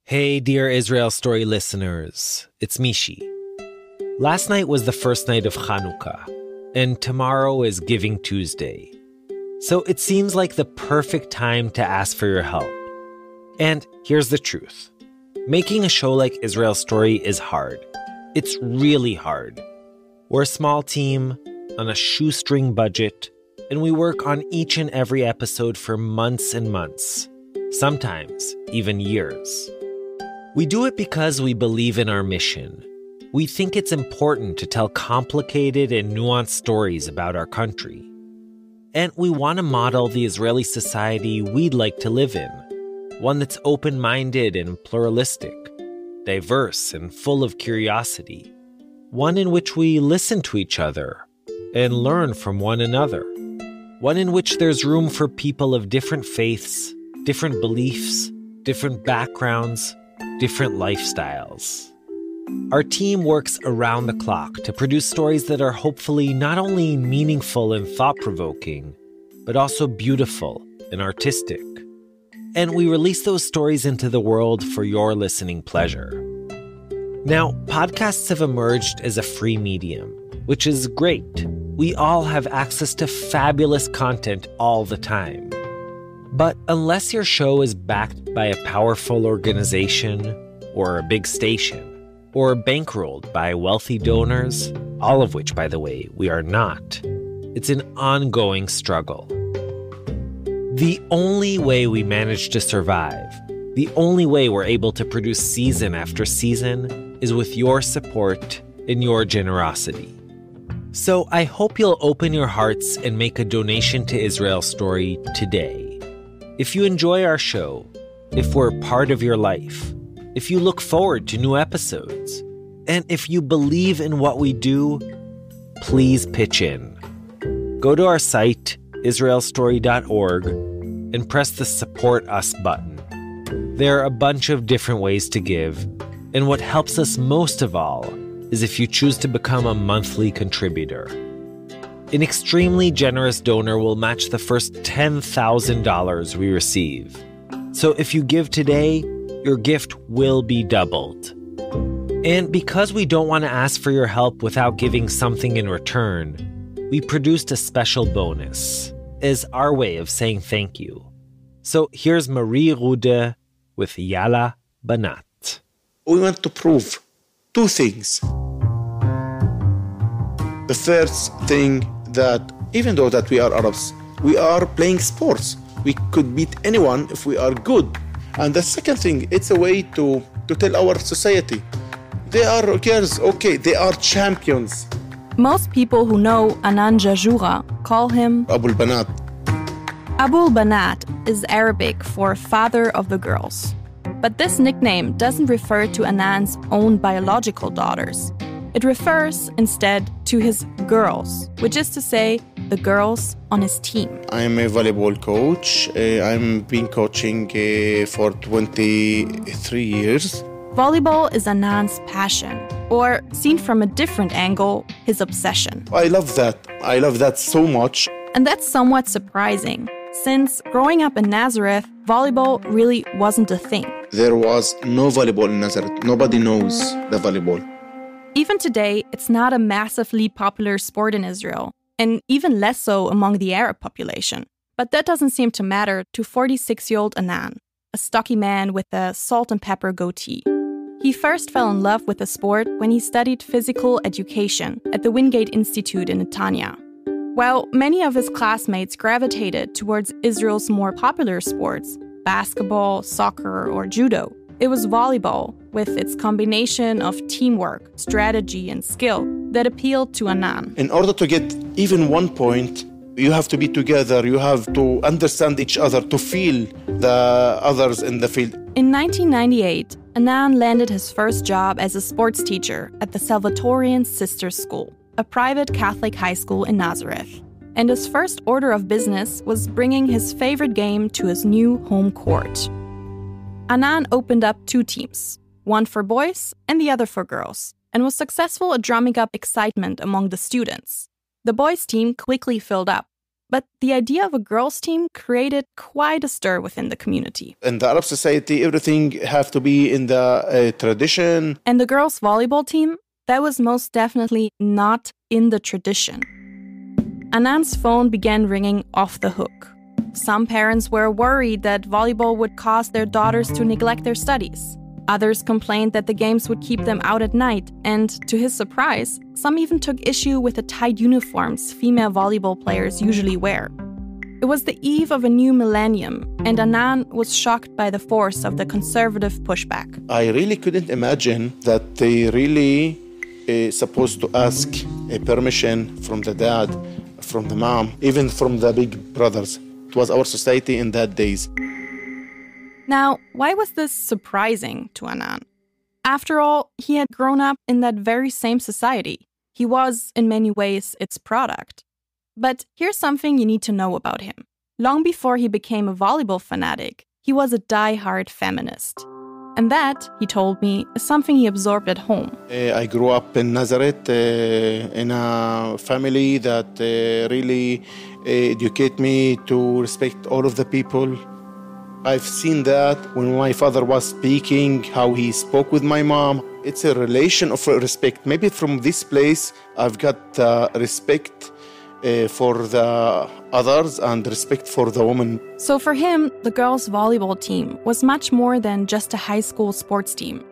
Hey, dear Israel Story listeners, it's Mishi. Last night was the first night of Chanukah, and tomorrow is Giving Tuesday. So it seems like the perfect time to ask for your help. And here's the truth. Making a show like Israel Story is hard. It's really hard. We're a small team, on a shoestring budget, and we work on each and every episode for months and months, sometimes even years. We do it because we believe in our mission. We think it's important to tell complicated and nuanced stories about our country. And we want to model the Israeli society we'd like to live in, one that's open-minded and pluralistic, diverse and full of curiosity, one in which we listen to each other and learn from one another, one in which there's room for people of different faiths, different beliefs, different backgrounds, different lifestyles. Our team works around the clock to produce stories that are hopefully not only meaningful and thought-provoking, but also beautiful and artistic. And we release those stories into the world for your listening pleasure. Now, podcasts have emerged as a free medium, which is great. We all have access to fabulous content all the time. But unless your show is backed by a powerful organization, or a big station, or bankrolled by wealthy donors, all of which, by the way, we are not, it's an ongoing struggle. The only way we manage to survive, the only way we're able to produce season after season, is with your support and your generosity. So I hope you'll open your hearts and make a donation to Israel Story today. If you enjoy our show, if we're part of your life, if you look forward to new episodes, and if you believe in what we do, please pitch in. Go to our site, israelstory.org, and press the Support Us button. There are a bunch of different ways to give, and what helps us most of all is if you choose to become a monthly contributor. An extremely generous donor will match the first $10,000 we receive. So if you give today, your gift will be doubled. And because we don't want to ask for your help without giving something in return, we produced a special bonus as our way of saying thank you. So here's Marie Rude with Yalla, Banaat. We want to prove two things. The first thing, that even though that we are Arabs, we are playing sports. We could beat anyone if we are good. And the second thing, it's a way to tell our society, they are girls, okay, they are champions. Most people who know Anan Jajura call him Abul Banaat. Abul Banaat is Arabic for father of the girls. But this nickname doesn't refer to Anan's own biological daughters. It refers instead to his girls, which is to say, the girls on his team. I'm a volleyball coach. I've been coaching for 23 years. Volleyball is Anan's passion, or seen from a different angle, his obsession. I love that. I love that so much. And that's somewhat surprising, since growing up in Nazareth, volleyball really wasn't a thing. There was no volleyball in Nazareth. Nobody knows the volleyball. Even today, it's not a massively popular sport in Israel, and even less so among the Arab population. But that doesn't seem to matter to 46-year-old Anan, a stocky man with a salt and pepper goatee. He first fell in love with the sport when he studied physical education at the Wingate Institute in Netanya. While many of his classmates gravitated towards Israel's more popular sports, basketball, soccer, or judo, it was volleyball, with its combination of teamwork, strategy, and skill, that appealed to Anan. In order to get even 1 point, you have to be together, you have to understand each other, to feel the others in the field. In 1998, Anan landed his first job as a sports teacher at the Salvatorian Sisters School, a private Catholic high school in Nazareth. And his first order of business was bringing his favorite game to his new home court. Anan opened up 2 teams, one for boys and the other for girls, and was successful at drumming up excitement among the students. The boys' team quickly filled up, But the idea of a girls' team created quite a stir within the community. In the Arab society, everything have to be in the tradition. And the girls' volleyball team, that was most definitely not in the tradition. Anan's phone began ringing off the hook. Some parents were worried that volleyball would cause their daughters to neglect their studies. Others complained that the games would keep them out at night, and to his surprise, some even took issue with the tight uniforms female volleyball players usually wear. It was the eve of a new millennium, and Anan was shocked by the force of the conservative pushback. I really couldn't imagine that they really supposed to ask permission from the dad, from the mom, even from the big brothers. It was our society in that days. Now, why was this surprising to Anan? After all, he had grown up in that very same society. He was, in many ways, its product. But here's something you need to know about him. Long before he became a volleyball fanatic, he was a die-hard feminist. And that, he told me, is something he absorbed at home. I grew up in Nazareth in a family that really educated me to respect all of the people. I've seen that when my father was speaking, how he spoke with my mom. It's a relation of respect. Maybe from this place, I've got respect for the others and respect for the woman. So for him, the girls' volleyball team was much more than just a high school sports team.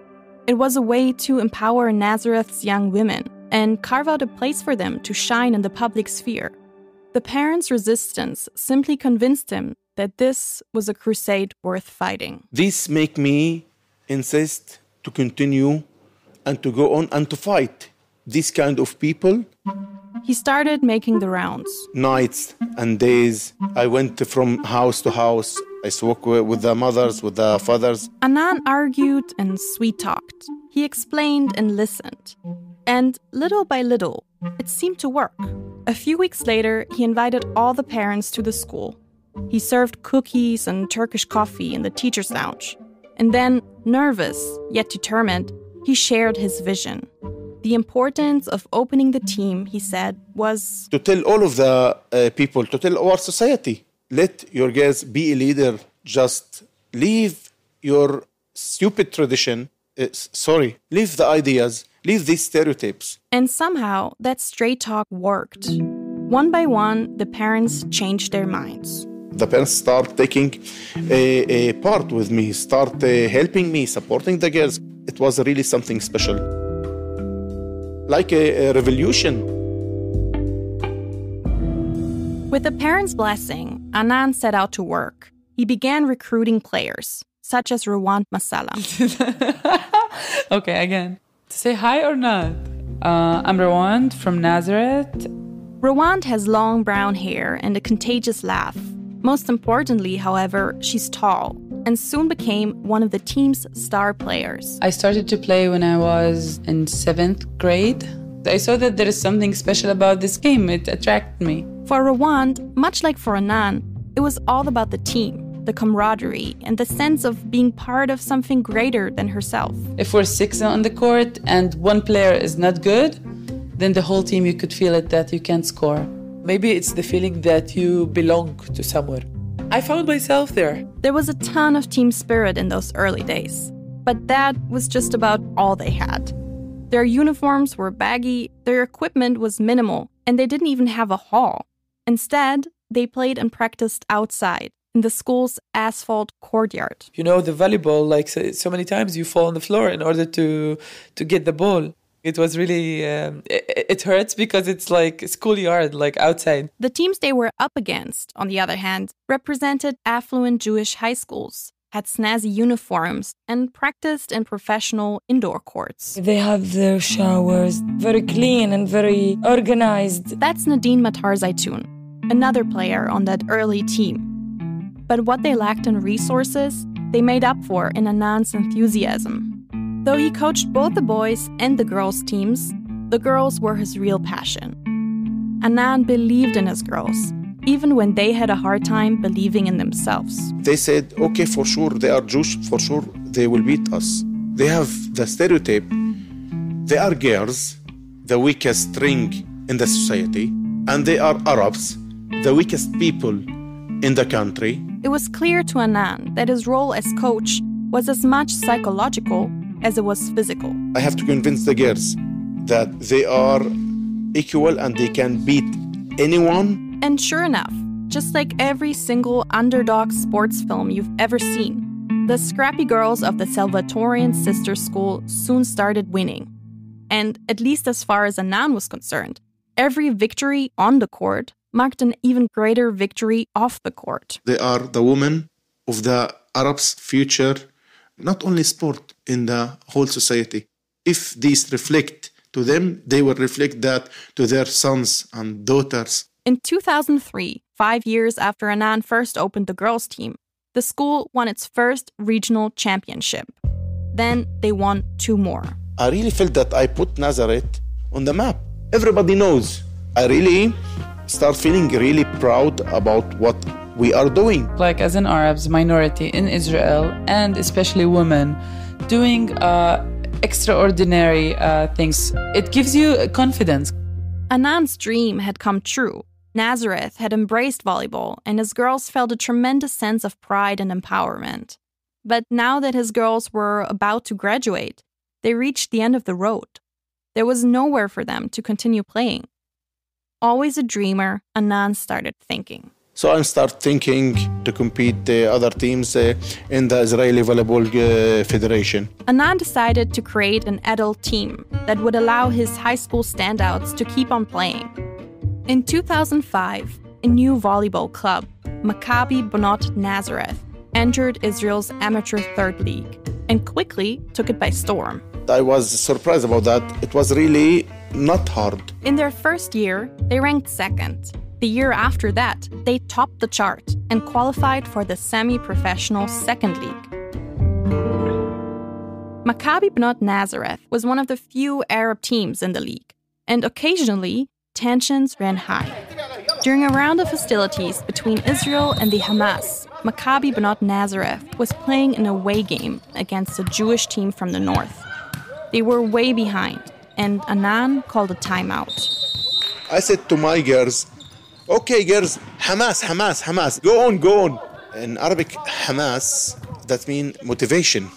It was a way to empower Nazareth's young women and carve out a place for them to shine in the public sphere. The parents' resistance simply convinced him that this was a crusade worth fighting. This make me insist to continue and to go on and to fight this kind of people. He started making the rounds. Nights and days, I went from house to house. I spoke with the mothers, with the fathers. Anan argued and sweet-talked. He explained and listened. And little by little, it seemed to work. A few weeks later, he invited all the parents to the school. He served cookies and Turkish coffee in the teacher's lounge. And then, nervous yet determined, he shared his vision. The importance of opening the team, he said, was to tell all of the people, to tell our society, let your girls be a leader. Just leave your stupid tradition. Leave the ideas, leave these stereotypes. And somehow that straight talk worked. One by one, the parents changed their minds. The parents start taking a part with me, start helping me, supporting the girls. It was really something special. Like a revolution. With the parents' blessing, Anan set out to work. He began recruiting players, such as Rwand Masala. Okay, again. To say hi or not? I'm Rwand from Nazareth. Rwand has long brown hair and a contagious laugh. Most importantly, however, she's tall and soon became one of the team's star players. I started to play when I was in 7th grade. I saw that there is something special about this game. It attracted me. For Rwand, much like for Anan, it was all about the team, the camaraderie, and the sense of being part of something greater than herself. If we're 6 on the court and one player is not good, then the whole team, you could feel it that you can't score. Maybe it's the feeling that you belong to somewhere. I found myself there. There was a ton of team spirit in those early days, but that was just about all they had. Their uniforms were baggy, their equipment was minimal, and they didn't even have a hall. Instead, they played and practiced outside, in the school's asphalt courtyard. You know, the volleyball, like so many times you fall on the floor in order to get the ball. It was really, it hurts because it's like a schoolyard, like outside. The teams they were up against, on the other hand, represented affluent Jewish high schools, had snazzy uniforms, and practiced in professional indoor courts. They have their showers, very clean and very organized. That's Nadine Matar Zaitoun, another player on that early team. But what they lacked in resources, they made up for in Anan's enthusiasm. Though he coached both the boys and the girls' teams, the girls were his real passion. Anan believed in his girls, even when they had a hard time believing in themselves. They said, okay, for sure, they are Jewish, for sure, they will beat us. They have the stereotype. They are girls, the weakest string in the society, and they are Arabs. the weakest people in the country. It was clear to Annan that his role as coach was as much psychological as it was physical. I have to convince the girls that they are equal and they can beat anyone. And sure enough, just like every single underdog sports film you've ever seen, the scrappy girls of the Salvatorian sister school soon started winning. And at least as far as Annan was concerned, every victory on the court marked an even greater victory off the court. They are the women of the Arabs' future, not only sport, in the whole society. If these reflect to them, they will reflect that to their sons and daughters. In 2003, 5 years after Annan first opened the girls' team, the school won its first regional championship. Then they won 2 more. I really felt that I put Nazareth on the map. Everybody knows. I really start feeling really proud about what we are doing. Like as an Arabs minority in Israel, and especially women, doing extraordinary things, it gives you confidence. Anan's dream had come true. Nazareth had embraced volleyball, and his girls felt a tremendous sense of pride and empowerment. But now that his girls were about to graduate, they reached the end of the road. There was nowhere for them to continue playing. Always a dreamer, Annan started thinking. So I start thinking to compete other teams in the Israeli Volleyball Federation. Annan decided to create an adult team that would allow his high school standouts to keep on playing. In 2005, a new volleyball club, Maccabi Banaat Nazareth, entered Israel's amateur third league and quickly took it by storm. I was surprised about that. It was really not hard. In their first year, they ranked second. The year after that, they topped the chart and qualified for the semi-professional second league. Maccabi Banaat Nazareth was one of the few Arab teams in the league, and occasionally, tensions ran high. During a round of hostilities between Israel and the Hamas, Maccabi Banaat Nazareth was playing an away game against a Jewish team from the north. They were way behind, and Annan called a timeout. I said to my girls, okay, girls, Hamas, go on. In Arabic, Hamas, that means motivation,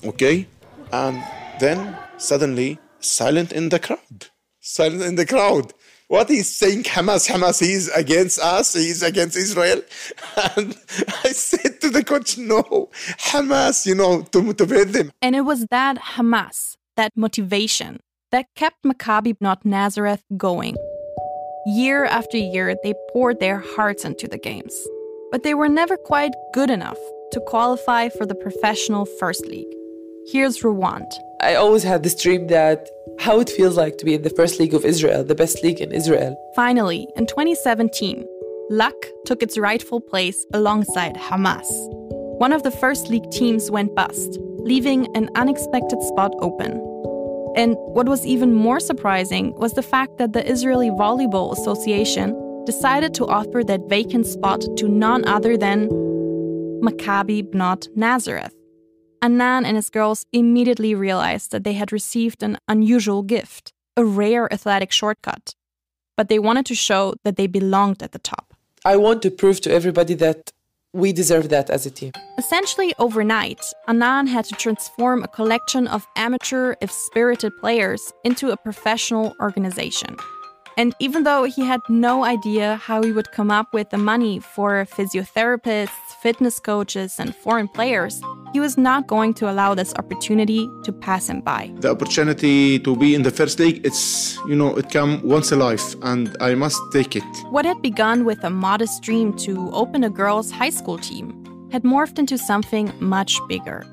okay? And then suddenly, silent in the crowd. What he's saying, Hamas, he's against us, he's against Israel. And I said to the coach, no, Hamas, to motivate them. And it was that Hamas, that motivation, that kept Maccabi Banaat Nazareth going. Year after year, they poured their hearts into the games. But they were never quite good enough to qualify for the professional first league. Here's Rwand. I always had this dream that how it feels like to be in the first league of Israel, the best league in Israel. Finally, in 2017, Luck took its rightful place alongside Hamas. One of the first league teams went bust, leaving an unexpected spot open. And what was even more surprising was the fact that the Israeli Volleyball Association decided to offer that vacant spot to none other than Maccabi Banaat Nazareth. Annan and his girls immediately realized that they had received an unusual gift, a rare athletic shortcut. But they wanted to show that they belonged at the top. I want to prove to everybody that we deserve that as a team. Essentially overnight, Annan had to transform a collection of amateur, if spirited players into a professional organization. And even though he had no idea how he would come up with the money for physiotherapists, fitness coaches, and foreign players, he was not going to allow this opportunity to pass him by. The opportunity to be in the first league, it comes once a life, and I must take it. What had begun with a modest dream to open a girls' high school team had morphed into something much bigger.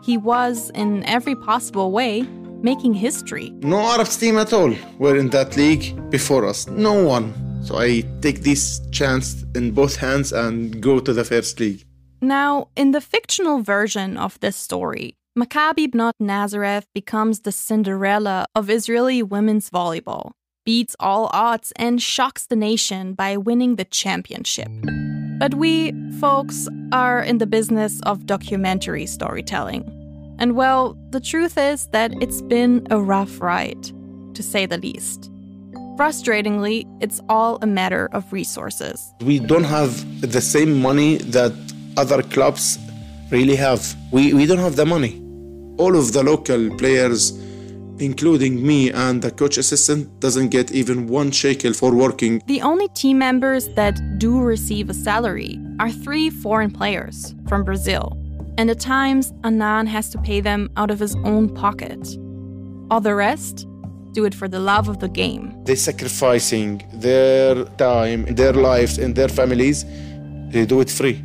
He was, in every possible way, making history. No Arab team at all were in that league before us. No one. So I take this chance in both hands and go to the first league. Now, in the fictional version of this story, Maccabi Banaat Nazareth becomes the Cinderella of Israeli women's volleyball, beats all odds, and shocks the nation by winning the championship. But we, folks, are in the business of documentary storytelling. And well, the truth is that it's been a rough ride, to say the least. Frustratingly, it's all a matter of resources. We don't have the same money that other clubs really have. We don't have the money. All of the local players, including me and the coach assistant, doesn't get even 1 shekel for working. The only team members that do receive a salary are 3 foreign players from Brazil. And at times, Annan has to pay them out of his own pocket. All the rest do it for the love of the game. They're sacrificing their time, their lives, and their families. They do it free.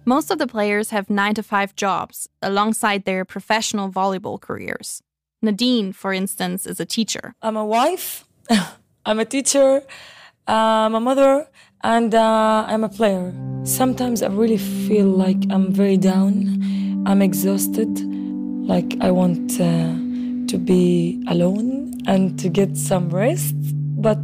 Most of the players have 9-to-5 jobs alongside their professional volleyball careers. Nadine, for instance, is a teacher. I'm a wife, I'm a teacher, I'm a mother, and I'm a player. Sometimes I really feel like I'm very down. I'm exhausted, like I want to be alone and to get some rest, but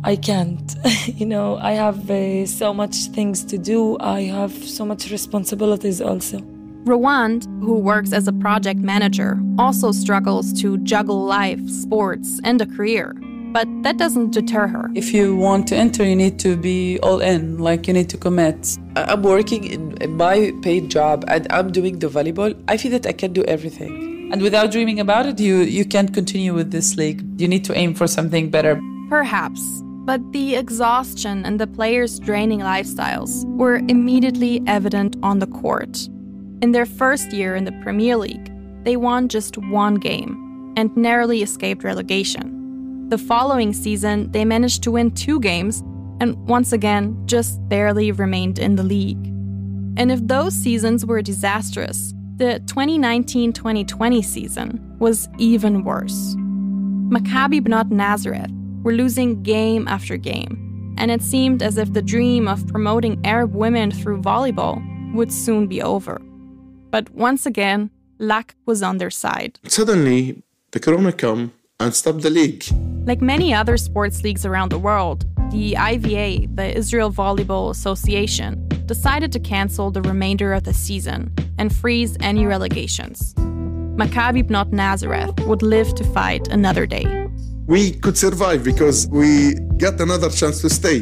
I can't. I have so much things to do. I have so much responsibilities also. Rwand, who works as a project manager, also struggles to juggle life, sports, and a career. But that doesn't deter her. If you want to enter, you need to be all in, like you need to commit. I'm working in my paid job and I'm doing the volleyball. I feel that I can do everything. And without dreaming about it, you can't continue with this league. You need to aim for something better. Perhaps. But the exhaustion and the players' draining lifestyles were immediately evident on the court. In their first year in the Premier League, they won just 1 game and narrowly escaped relegation. The following season, they managed to win 2 games and once again just barely remained in the league. And if those seasons were disastrous, the 2019-2020 season was even worse. Maccabi Banaat Nazareth were losing game after game, and it seemed as if the dream of promoting Arab women through volleyball would soon be over. But once again, luck was on their side. Suddenly, the corona come and stopped the league. Like many other sports leagues around the world, the IVA, the Israel Volleyball Association, decided to cancel the remainder of the season and freeze any relegations. Maccabi Banaat Nazareth would live to fight another day. We could survive because we got another chance to stay.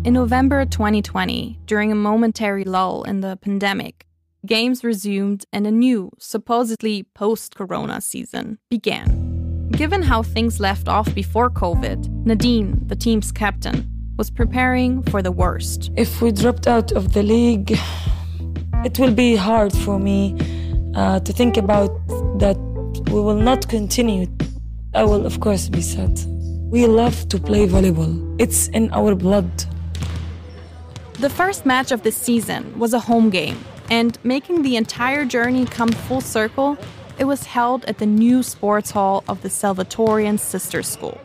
In November 2020, during a momentary lull in the pandemic, games resumed and a new, supposedly post-corona season began. Given how things left off before COVID, Nadine, the team's captain, was preparing for the worst. If we dropped out of the league, it will be hard for me to think about that we will not continue. I will, of course, be sad. We love to play volleyball. It's in our blood. The first match of the season was a home game, and making the entire journey come full circle, it was held at the new sports hall of the Salvatorian Sister School.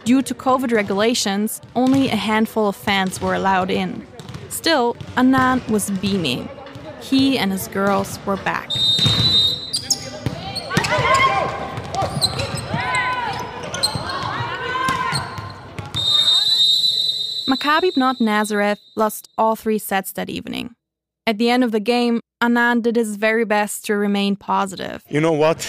Due to COVID regulations, only a handful of fans were allowed in. Still, Annan was beaming. He and his girls were back. Maccabi Banaat Nazareth lost all 3 sets that evening. At the end of the game, Annan did his very best to remain positive. You know what?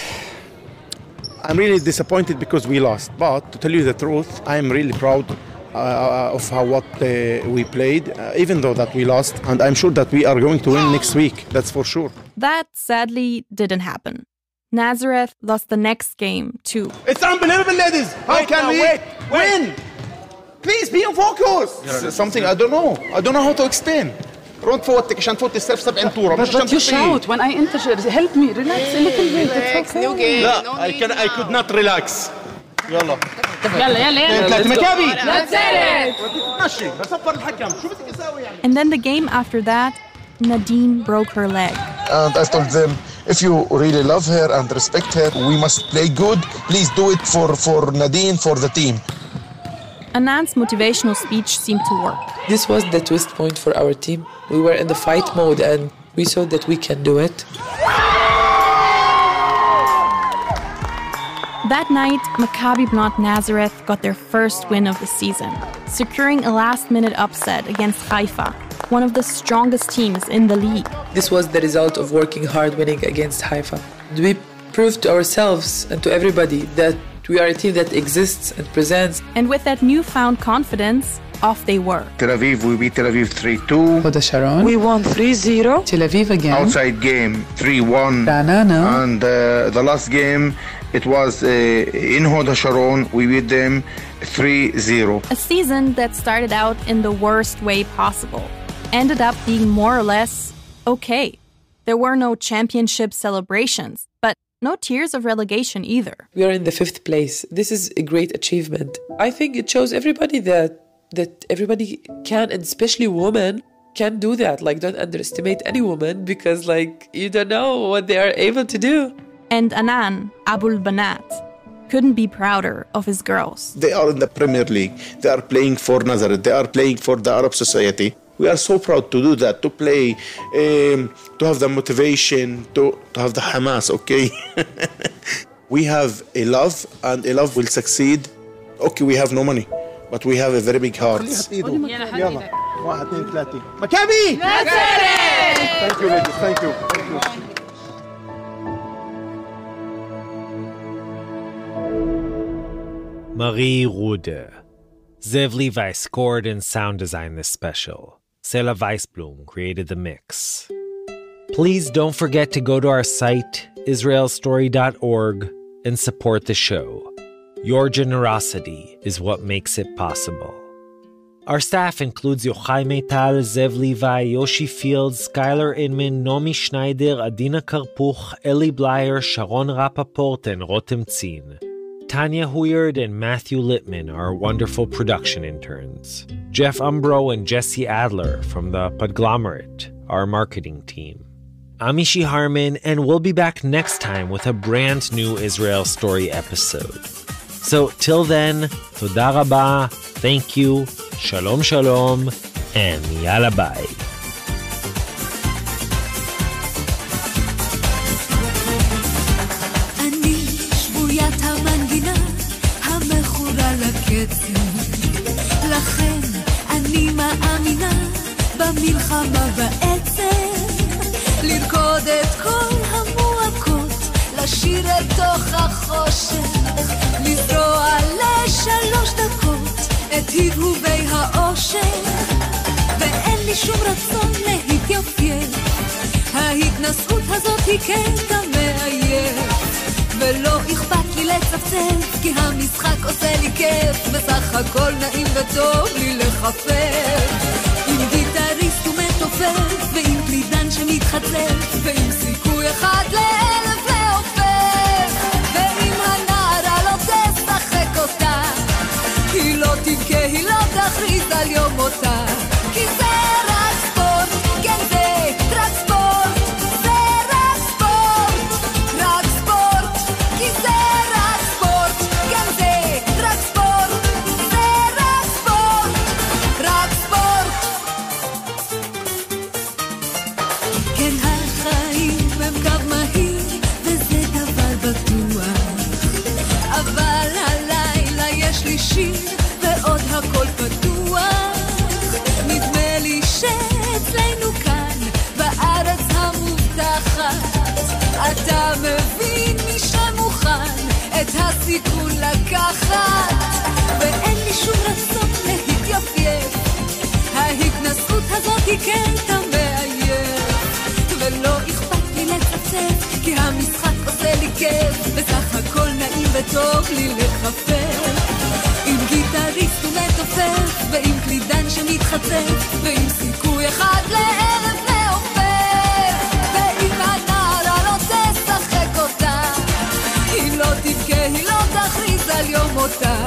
I'm really disappointed because we lost. But to tell you the truth, I'm really proud of what we played, even though that we lost. And I'm sure that we are going to win next week. That's for sure. That sadly didn't happen. Nazareth lost the next game too. It's unbelievable, ladies. How can we win? Please be on focus. Something I don't know. I don't know how to explain. رد فوتك عشان تفوت السيرف 7 طوره مش عشان you shout when I enter. Help me, relax a little bit. It's okay. لا, I could not relax. يلا يلا مكابي. That's it. ماشي بصفر الحكم شو بدك اسوي يعني. And then the game after that, Nadine broke her leg. And I told them, if you really love her and respect her, we must play good. Please do it for Nadine, for the team. Annan's motivational speech seemed to work. This was the twist point for our team. We were in the fight mode and we saw that we can do it. That night, Maccabi Banaat Nazareth got their first win of the season, securing a last-minute upset against Haifa, one of the strongest teams in the league. This was the result of working hard winning against Haifa. We proved to ourselves and to everybody that We are a team that exists and presents. And with that newfound confidence, off they were. Tel Aviv, we beat Tel Aviv 3-2. Hoda Sharon. We won 3-0. Tel Aviv again. Outside game 3-1. Ra'anana. And the last game, it was in Hoda Sharon. We beat them 3-0. A season that started out in the worst way possible ended up being more or less okay. There were no championship celebrations, but no tears of relegation either. We are in the 5th place. This is a great achievement. I think it shows everybody that everybody can, and especially women, can do that. Like, don't underestimate any woman because, like, you don't know what they are able to do. And Anan, Abul Banaat, couldn't be prouder of his girls. They are in the Premier League. They are playing for Nazareth. They are playing for the Arab society. We are so proud to do that, to play, to have the motivation, to have the Hamas, okay? We have a love, and a love will succeed. Okay, we have no money, but we have a very big heart. Yalla. 1, 2, 3. Maccabi! Thank you, ladies. Thank you. Marie Rude. Zev Levi scored and sound designed this special. Sela Weisblum created the mix. Please don't forget to go to our site, israelstory.org, and support the show. Your generosity is what makes it possible. Our staff includes Yochai Meital, Zev Levi, Yoshi Fields, Skylar Inman, Nomi Schneider, Adina Karpuch, Eli Blyer, Sharon Rappaport, and Rotem Tzin. Tanya Huyard and Matthew Littman are our wonderful production interns. Jeff Umbro and Jesse Adler from the Podglomerate, our marketing team. I'm Ishi Harman, and we'll be back next time with a brand new Israel Story episode. So till then, toda rabba, thank you, shalom shalom, and yalla bye. לכן אני מאמינה במלחמה בעצם לרקוד את כל המועקות לשיר אל תוך החושך לזרוע ל3 דקות את הבהובי האושר ואין לי שום רצון להתייפייף ההתנסות הזאת היא קטע מעייף ולא אכפת לי לצפצף כי המשחק עושה לי כיף בסך הכל נעים וטוב לי לחפף עם גיטריסט ומתופף ועם קלידן שמתחצף ועם סיכוי 1,000 לעופף ועם הנערה לא תשחק אותה היא לא תבכה, היא לא תכריז על יום מותה כי זה רק ספורט, כן זה רק ספורט ועוד הכל פתוח נדמה לי שאצלנו כאן בארץ המובטחת אתה מבין מי שמוכן את הסיכון לקחת ואין לי שום רצון להתייפייף ההתנסות הזאת היא קטע מעייף ולא אכפת לי לצפצף כי המשחק עושה לי כיף בסך הכל נעים וטוב לי לחפף עם גיטריסט ומתופף ועם קלידן שמתחצף ועם סיכוי 1,000 לעופף ועם הנערה לא תשחק אותה היא לא תבכה, היא לא תכריז על יום מותה